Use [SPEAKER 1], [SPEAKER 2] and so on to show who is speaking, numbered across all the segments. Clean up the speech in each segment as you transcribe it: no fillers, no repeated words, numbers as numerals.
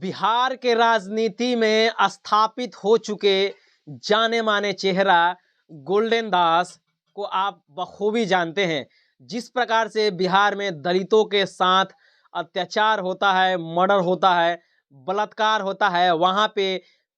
[SPEAKER 1] बिहार के राजनीति में स्थापित हो चुके जाने माने चेहरा गोल्डन दास को आप बखूबी जानते हैं। जिस प्रकार से बिहार में दलितों के साथ अत्याचार होता है, मर्डर होता है, बलात्कार होता है, वहाँ पे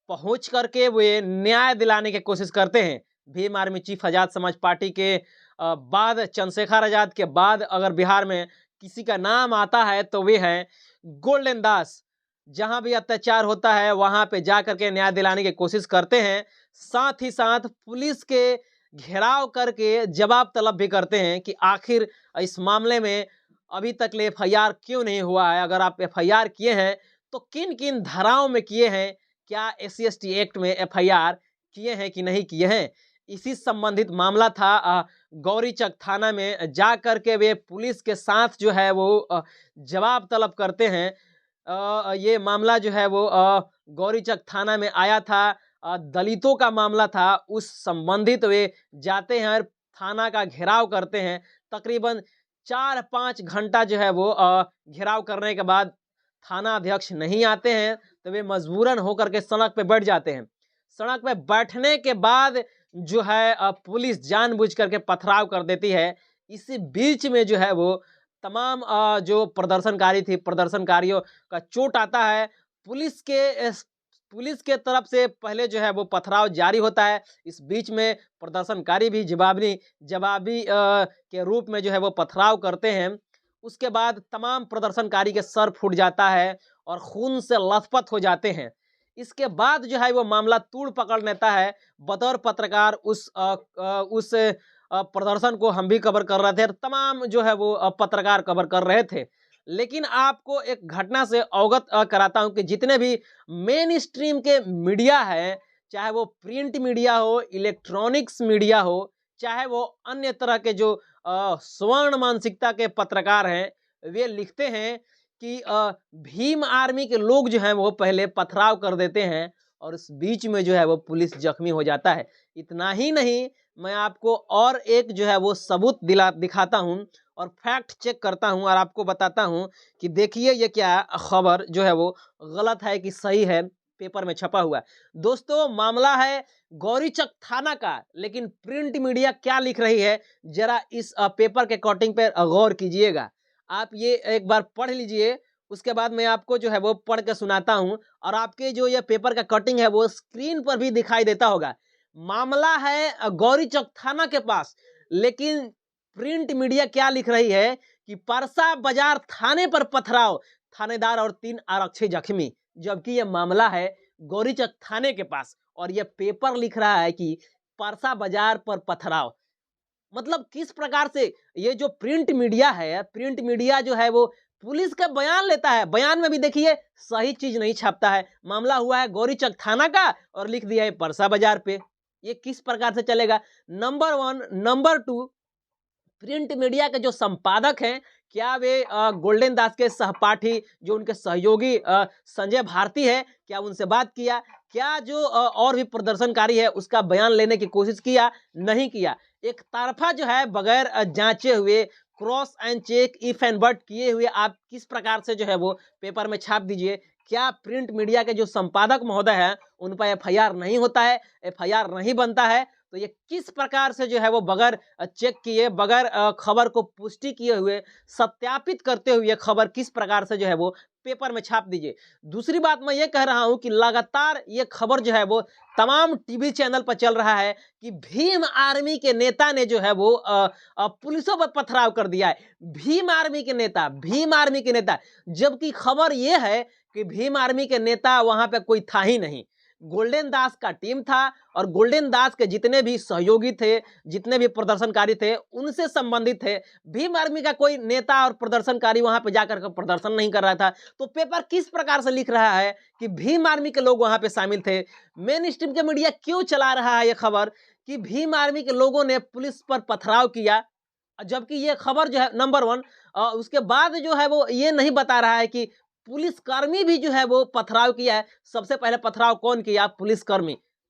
[SPEAKER 1] पहुँच करके वे न्याय दिलाने की कोशिश करते हैं। भीम आर्मी चीफ आज़ाद समाज पार्टी के बाद चंद्रशेखर आज़ाद के बाद अगर बिहार में किसी का नाम आता है तो वे हैं गोल्डन दास। जहां भी अत्याचार होता है वहां पे जा करके न्याय दिलाने की कोशिश करते हैं, साथ ही साथ पुलिस के घेराव करके जवाब तलब भी करते हैं कि आखिर इस मामले में अभी तक एफआईआर क्यों नहीं हुआ है। अगर आप एफआईआर किए हैं तो किन किन धाराओं में किए हैं, क्या SC/ST एक्ट में एफआईआर किए हैं कि नहीं किए हैं। इसी संबंधित मामला था। गौरीचक थाना में जा करके वे पुलिस के साथ जो है वो जवाब तलब करते हैं। ये मामला जो है वो गौरीचक थाना में आया था। दलितों का मामला था। उस संबंधित वे जाते हैं और थाना का घेराव करते हैं। तकरीबन 4-5 घंटा जो है वो घेराव करने के बाद थाना अध्यक्ष नहीं आते हैं तो वे मजबूरन होकर के सड़क पे बैठ जाते हैं। सड़क पे बैठने के बाद जो है पुलिस जानबूझ करके पथराव कर देती है। इसी बीच में जो है वो तमाम जो प्रदर्शनकारियों का चोट आता है। पुलिस के तरफ से पहले जो है वो पथराव जारी होता है। इस बीच में प्रदर्शनकारी भी जवाबी के रूप में जो है वो पथराव करते हैं। उसके बाद तमाम प्रदर्शनकारी के सर फूट जाता है और खून से लथपथ हो जाते हैं। इसके बाद जो है वो मामला तूड़ पकड़ लेता है। बतौर पत्रकार उस प्रदर्शन को हम भी कवर कर रहे थे, तमाम जो है वो पत्रकार कवर कर रहे थे। लेकिन आपको एक घटना से अवगत कराता हूं कि जितने भी मेन स्ट्रीम के मीडिया है, चाहे वो प्रिंट मीडिया हो, इलेक्ट्रॉनिक्स मीडिया हो, चाहे वो अन्य तरह के जो स्वर्ण मानसिकता के पत्रकार हैं, वे लिखते हैं कि भीम आर्मी के लोग जो हैं वो पहले पथराव कर देते हैं और इस बीच में जो है वो पुलिस जख्मी हो जाता है। इतना ही नहीं, मैं आपको और एक जो है वो सबूत दिखाता हूं और फैक्ट चेक करता हूं और आपको बताता हूं कि देखिए ये क्या खबर जो है वो गलत है कि सही है, पेपर में छपा हुआ। दोस्तों, मामला है गौरीचक थाना का, लेकिन प्रिंट मीडिया क्या लिख रही है जरा इस पेपर के कटिंग पर गौर कीजिएगा। आप ये एक बार पढ़ लीजिए, उसके बाद मैं आपको जो है वो पढ़ के सुनाता हूं और आपके जो ये पेपर का कटिंग है वो स्क्रीन पर भी दिखाई देता होगा। मामला है गौरीचक थाना के पास, लेकिन प्रिंट मीडिया क्या लिख रही है कि परसा बाजार थाने पर पथराव, थानेदार और 3 आरक्षी जख्मी, जबकि यह मामला है गौरीचक थाने के पास और यह पेपर लिख रहा है कि परसा बाजार पर पथराव। मतलब किस प्रकार से ये जो प्रिंट मीडिया है, प्रिंट मीडिया जो है वो पुलिस का बयान लेता है, बयान में भी देखिए सही चीज नहीं छापता है। मामला हुआ है गौरीचक थाना का और लिख दिया है परसा बाजार पे। ये किस प्रकार से चलेगा? नंबर 1। नंबर 2, प्रिंट मीडिया के जो संपादक हैं, क्या वे गोल्डन दास के सहपाठी जो उनके सहयोगी संजय भारती है, क्या उनसे बात किया? क्या जो और भी प्रदर्शनकारी है उसका बयान लेने की कोशिश किया? नहीं किया। एक तरफा जो है बगैर जांचे हुए, cross and check, if and but किए हुए आप किस प्रकार से जो है वो पेपर में छाप दीजिए। क्या प्रिंट मीडिया के जो संपादक महोदय हैं उन पर एफआईआर नहीं होता है, एफआईआर नहीं बनता है? तो ये किस प्रकार से जो है वो बगैर चेक किए, बगैर खबर को पुष्टि किए हुए, सत्यापित करते हुए खबर किस प्रकार से जो है वो पेपर में छाप दीजिए। दूसरी बात मैं ये कह रहा हूं कि लगातार ये खबर जो है वो तमाम टीवी चैनल पर चल रहा है कि भीम आर्मी के नेता ने जो है वो पुलिसों पर पथराव कर दिया है। भीम आर्मी के नेता, जबकि खबर ये है कि भीम आर्मी के नेता वहां पे कोई था ही नहीं। गोल्डन दास का टीम था और गोल्डन दास के जितने भी सहयोगी थे, जितने भी प्रदर्शनकारी थे, उनसे संबंधित थे। भीम आर्मी का कोई नेता और प्रदर्शनकारी वहां पे जाकर के प्रदर्शन नहीं कर रहा था। तो पेपर किस प्रकार से लिख रहा है कि भीम आर्मी के लोग वहां पे शामिल थे? मेन स्ट्रीम के मीडिया क्यों चला रहा है ये खबर कि भीम आर्मी के लोगों ने पुलिस पर पथराव किया, जबकि ये खबर जो है नंबर 1, उसके बाद जो है वो ये नहीं बता रहा है कि पुलिसकर्मी भी जो है वो पथराव किया है। सबसे पहले पथराव कौन किया?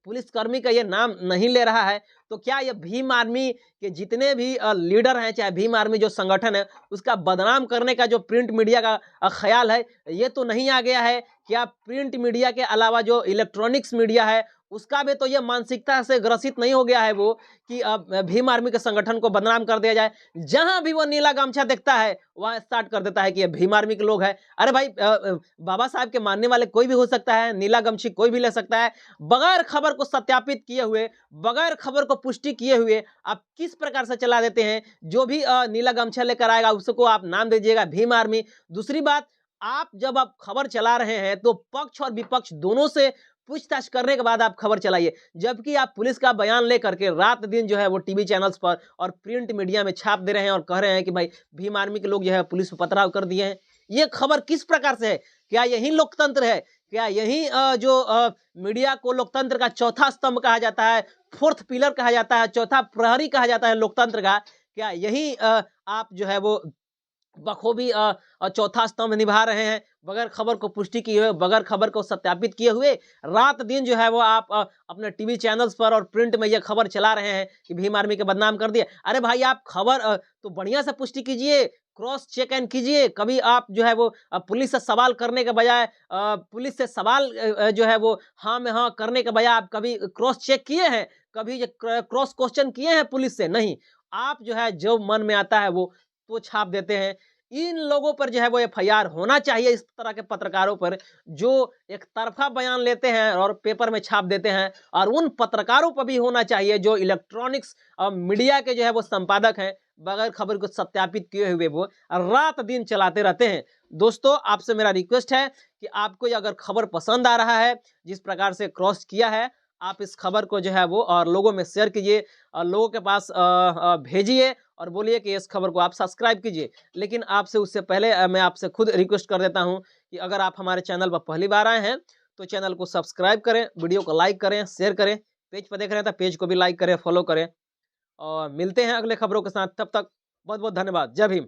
[SPEAKER 1] पुलिसकर्मी का ये नाम नहीं ले रहा है। तो क्या ये भीम आर्मी के जितने भी लीडर हैं, चाहे भीम आर्मी जो संगठन है, उसका बदनाम करने का जो प्रिंट मीडिया का ख्याल है, ये तो नहीं आ गया है क्या प्रिंट मीडिया के अलावा जो इलेक्ट्रॉनिक्स मीडिया है उसका भी तो ये मानसिकता से ग्रसित नहीं हो गया है वो कि भीम आर्मी के संगठन को बदनाम कर दिया जाए। जहां भी वो नीला गमछा देखता है वहां स्टार्ट कर देता है कि ये भीम आर्मी के लोग हैं। अरे भाई, बाबा साहब के मानने वाले कोई भी हो सकता है, नीला गमछी कोई भी ले सकता है। बगैर खबर को सत्यापित किए हुए, बगैर खबर को पुष्टि किए हुए आप किस प्रकार से चला देते हैं। जो भी नीला गमछा लेकर आएगा उसको आप नाम दीजिएगा भीम आर्मी। दूसरी बात, जब आप खबर चला रहे हैं तो पक्ष और विपक्ष दोनों से पूछताछ करने के बाद आप खबर चलाइए। जबकि आप पुलिस का बयान लेकर के रात दिन जो है वो टीवी चैनल्स पर और प्रिंट मीडिया में छाप दे रहे हैं और कह रहे हैं कि भाई भीम आर्मी के लोग जो है पुलिस पर पथराव कर दिए हैं। ये खबर किस प्रकार से है? क्या यही लोकतंत्र है? क्या यही मीडिया को लोकतंत्र का चौथा स्तंभ कहा जाता है, फोर्थ पिलर कहा जाता है, चौथा प्रहरी कहा जाता है लोकतंत्र का? क्या यही आप जो है वो बखूबी चौथा स्तंभ निभा रहे हैं बगैर खबर को पुष्टि किए हुए, बगैर खबर को सत्यापित किए हुए? रात दिन जो है वो आप अपने टीवी चैनल्स पर और प्रिंट में ये खबर चला रहे हैं कि भीम आर्मी के बदनाम कर दिए। अरे भाई, आप खबर तो बढ़िया से पुष्टि कीजिए, क्रॉस चेक एंड कीजिए। कभी आप जो है वो पुलिस से सवाल करने के बजाय पुलिस से सवाल जो है वो हाँ में हाँ करने के बजाय आप कभी क्रॉस चेक किए हैं? कभी क्रॉस क्वेश्चन किए हैं पुलिस से? नहीं। आप जो है जो मन में आता है वो तो छाप देते हैं। इन लोगों पर जो है वो एफआईआर होना चाहिए, इस तरह के पत्रकारों पर जो एक तरफा बयान लेते हैं और पेपर में छाप देते हैं। और उन पत्रकारों पर भी होना चाहिए जो इलेक्ट्रॉनिक्स मीडिया के जो है वो संपादक हैं, बगैर खबर को सत्यापित किए हुए वो रात दिन चलाते रहते हैं। दोस्तों, आपसे मेरा रिक्वेस्ट है कि आपको अगर खबर पसंद आ रहा है, जिस प्रकार से क्रॉस किया है, आप इस खबर को जो है वो और लोगों में शेयर कीजिए और लोगों के पास भेजिए और बोलिए कि इस खबर को आप सब्सक्राइब कीजिए। लेकिन आपसे उससे पहले मैं आपसे खुद रिक्वेस्ट कर देता हूं कि अगर आप हमारे चैनल पर पहली बार आए हैं तो चैनल को सब्सक्राइब करें, वीडियो को लाइक करें, शेयर करें। पेज पर देख रहे हैं तो पेज को भी लाइक करें, फॉलो करें। और मिलते हैं अगले खबरों के साथ। तब तक बहुत बहुत धन्यवाद। जय भीम।